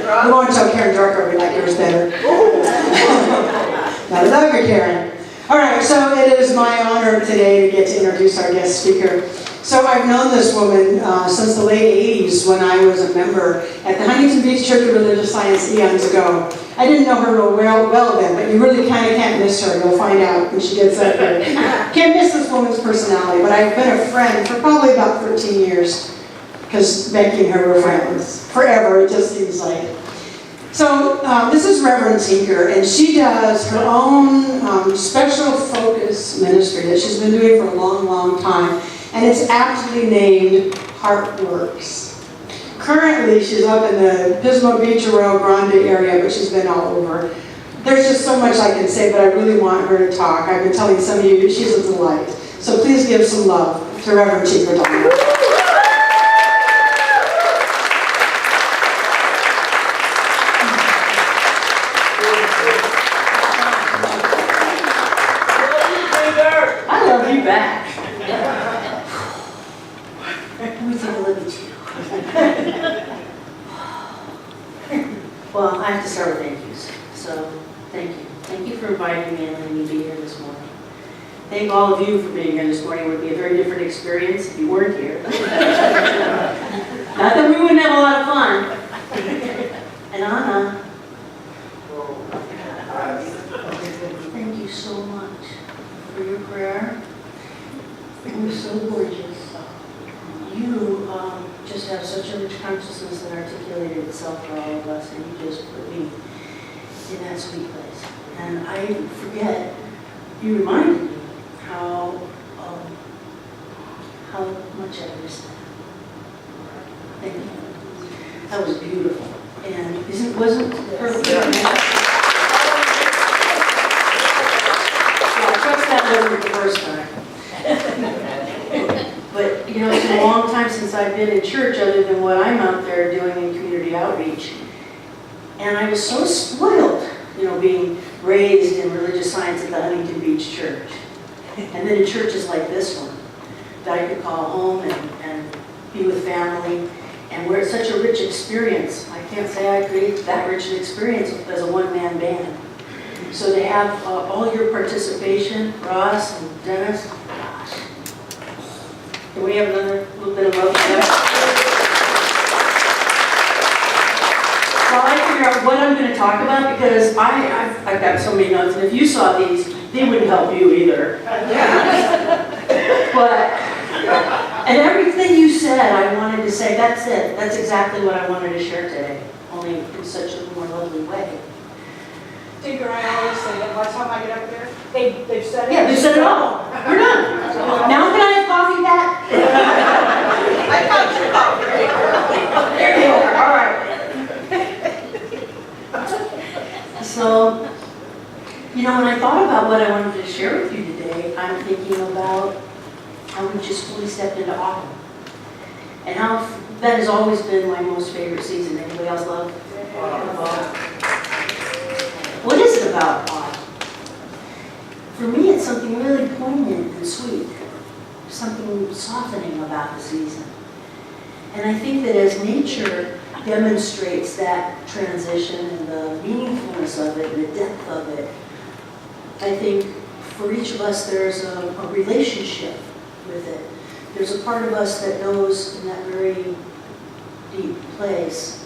We won't tell Karen Darko we like yours better. Not a dogger, Karen. All right, so it is my honor today to get to introduce our guest speaker. So I've known this woman since the late 80s when I was a member at the Huntington Beach Church of Religious Science eons ago. I didn't know her real well then, but you really kind of can't miss her. You'll find out when she gets up here. Can't miss this woman's personality, but I've been a friend for probably about 13 years because Becky and her were friends. Forever, it just seems like. So this is Reverend Tinker, and she does her own special focus ministry that she's been doing for a long, long time, and it's aptly named Heartworks. Currently, she's up in the Pismo Beach, Arroyo Grande area, but she's been all over. There's just so much I can say, but I really want her to talk. I've been telling some of you she's a delight. So please give some love to Reverend Tinker. I love you back. Let me take a look at you. Well, I have to start with thank yous. So, thank you. Thank you for inviting me and letting me be here this morning. Thank all of you for being here this morning. It would be a very different experience if you weren't here. Not that we wouldn't have a lot of fun. And Anna, thank you so much for your prayer. It was so gorgeous. You just have such a rich consciousness that articulated itself for all of us, and you just put me in that sweet place. And I forget, you reminded me how much I missed that. Thank you. That was beautiful. And wasn't perfect? I trust that wasn't the first time. But, you know, it's been a long time since I've been in church other than what I'm out there doing in community outreach. And I was so spoiled, you know, being raised in religious science at the Huntington Beach Church. And then in churches like this one, that I could call home and be with family. And where it's such a rich experience. I can't say I created that rich an experience as a one-man band. So to have all your participation, Ross and Dennis, gosh. Can we have another little bit of love there? While I figure out what I'm going to talk about, because I've got so many notes, and if you saw these, they wouldn't help you either. And everything you said, I wanted to say, that's it. That's exactly what I wanted to share today, only in such a more lovely way. Tinker, I always say that by the time I get up there, they've said it. Yeah, they've said it all. We're done. Now can I have coffee back? I got your coffee. There you are. All right. So, you know, when I thought about what I wanted to share with you today, I'm thinking about how we just fully stepped into autumn. And how that has always been my most favorite season. Anybody else love autumn? What is it about autumn? For me, it's something really poignant and sweet. Something softening about the season. And I think that as nature demonstrates that transition and the meaningfulness of it and the depth of it, I think for each of us there's a relationship with it. There's a part of us that knows in that very deep place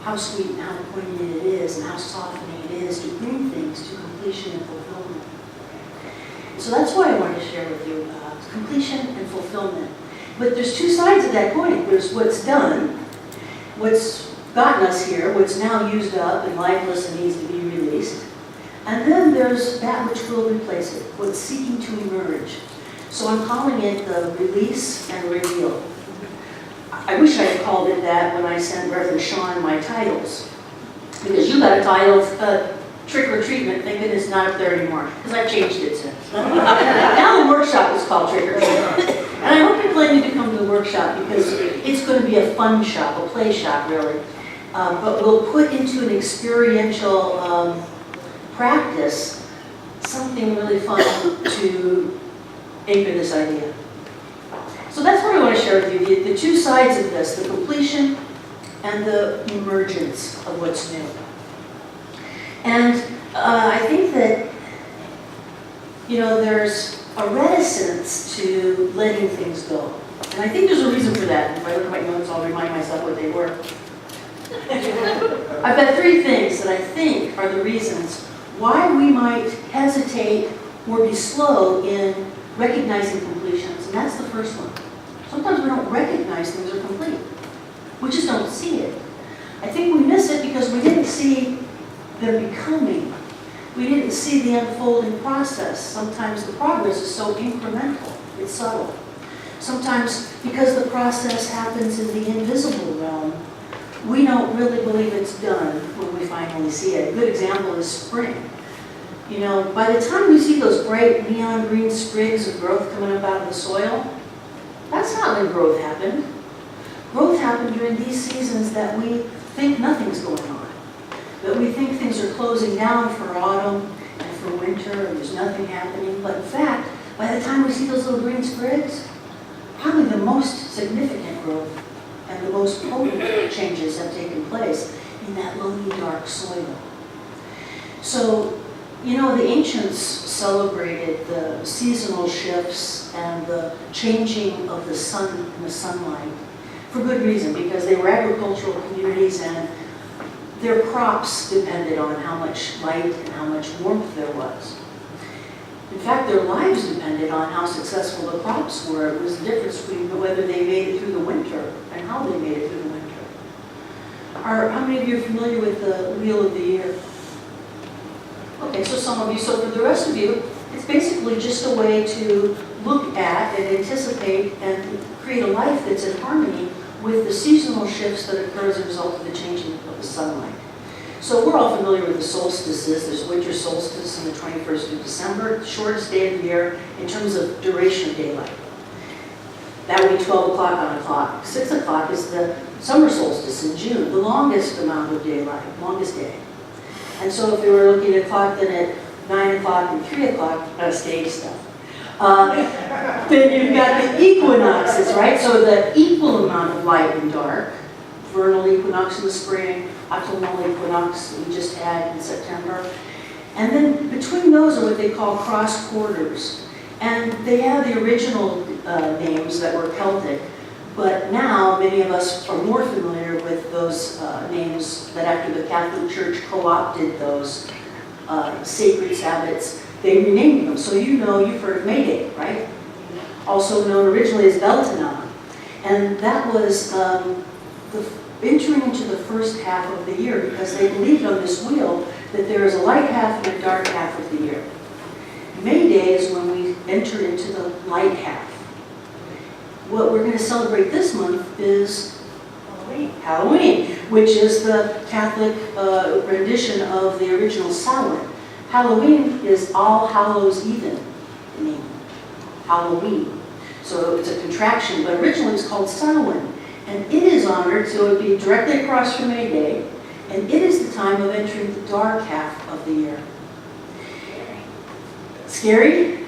how sweet and how poignant it is and how softening it is to bring things to completion and fulfillment. So that's why I wanted to share with you completion and fulfillment. But there's two sides of that coin. There's what's done, what's gotten us here, what's now used up and lifeless and needs to be released. And then there's that which will replace it, what's seeking to emerge. So I'm calling it the release and reveal. I wish I had called it that when I sent Reverend Sean my titles. Because you got a title, Trick or Treatment, thank goodness it's not up there anymore, because I've changed it since. Now the workshop is called Trick or Treatment. And I hope you're planning to come to the workshop because it's going to be a fun shop, a play shop really. But we'll put into an experiential practice something really fun to anchor this idea. So that's what I want to share with you, the two sides of this, the completion and the emergence of what's new. And I think that, there's a reticence to letting things go. And I think there's a reason for that. If I look at my notes, I'll remind myself what they were. I've got 3 things that I think are the reasons why we might hesitate or be slow in recognizing completions. And that's the first one. Sometimes we don't recognize things are complete. We just don't see it. I think we miss it because we didn't see them becoming. We didn't see the unfolding process. Sometimes the progress is so incremental, it's subtle. Sometimes because the process happens in the invisible realm, we don't really believe it's done when we finally see it. A good example is spring. By the time we see those bright neon green sprigs of growth coming up out of the soil, that's not when growth happened. Growth happened during these seasons that we think nothing's going on, that we think things are closing down for autumn and for winter and there's nothing happening. But in fact, by the time we see those little green sprigs, probably the most significant growth and the most potent changes have taken place in that loamy, dark soil. So, the ancients celebrated the seasonal shifts and the changing of the sun and the sunlight for good reason, because they were agricultural communities and their crops depended on how much light and how much warmth there was. In fact, their lives depended on how successful the crops were. It was the difference between whether they made it through the winter and how they made it through the winter. How many of you are familiar with the Wheel of the Year? Okay, so some of you. So for the rest of you, it's basically just a way to look at and anticipate and create a life that's in harmony with the seasonal shifts that occur as a result of the changing of the sunlight. So we're all familiar with the solstices. There's winter solstice on the 21st of December, the shortest day of the year in terms of duration of daylight. That would be 12 o'clock on a clock. 6 o'clock is the summer solstice in June, the longest amount of daylight, longest day. And so if we were looking at a clock, then at 9 o'clock and 3 o'clock, stage stuff. Then you've got the equinoxes, right? So the equal amount of light and dark, vernal equinox in the spring, autumnal equinox that we just had in September. And then between those are what they call cross quarters. And they have the original names that were Celtic, but now many of us are more familiar with those names that after the Catholic Church co-opted those sacred Sabbaths, they renamed them. So you've heard of May Day, right? Also known originally as Beltane. And that was entering into the first half of the year because they believed on this wheel that there is a light half and a dark half of the year. May Day is when we enter into the light half. What we're going to celebrate this month is Halloween, which is the Catholic rendition of the original Samhain. Halloween is All Hallows Even in England. Halloween. So it's a contraction, but originally it was called Samhain. And it is honored, so it would be directly across from May Day, and it is the time of entering the dark half of the year. Scary?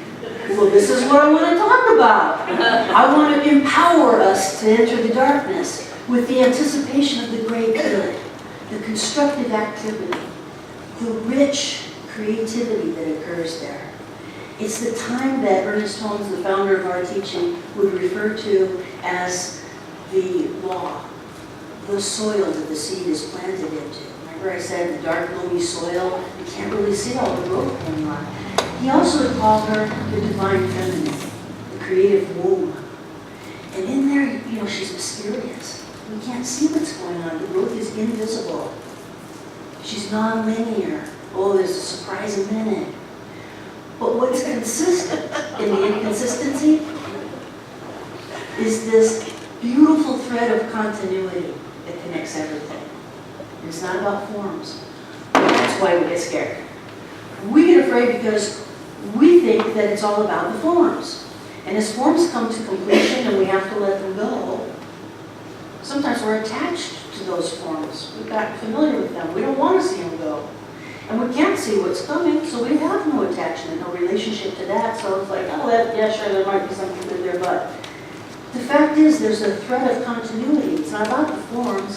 Well, this is what I want to talk about. I want to empower us to enter the darkness with the anticipation of the great good, the constructive activity, the rich creativity that occurs there. It's the time that Ernest Holmes, the founder of our teaching, would refer to as the law, the soil that the seed is planted into. Remember I said the dark, loamy soil, you can't really see all the growth going on. He also would call her the divine feminine, the creative womb. And in there, she's mysterious. We can't see what's going on. The growth is invisible. She's non-linear. Oh, there's a surprise a minute. But what's consistent in the inconsistency is this beautiful thread of continuity that connects everything. And it's not about forms. That's why we get scared. We get afraid because we think that it's all about the forms. And as forms come to completion and we have to let them go, sometimes we're attached to those forms. We've gotten familiar with them. We don't want to see them go. And we can't see what's coming, so we have no attachment, no relationship to that. So it's like, oh, yeah, sure, there might be something good there, but the fact is there's a thread of continuity. It's not about the forms.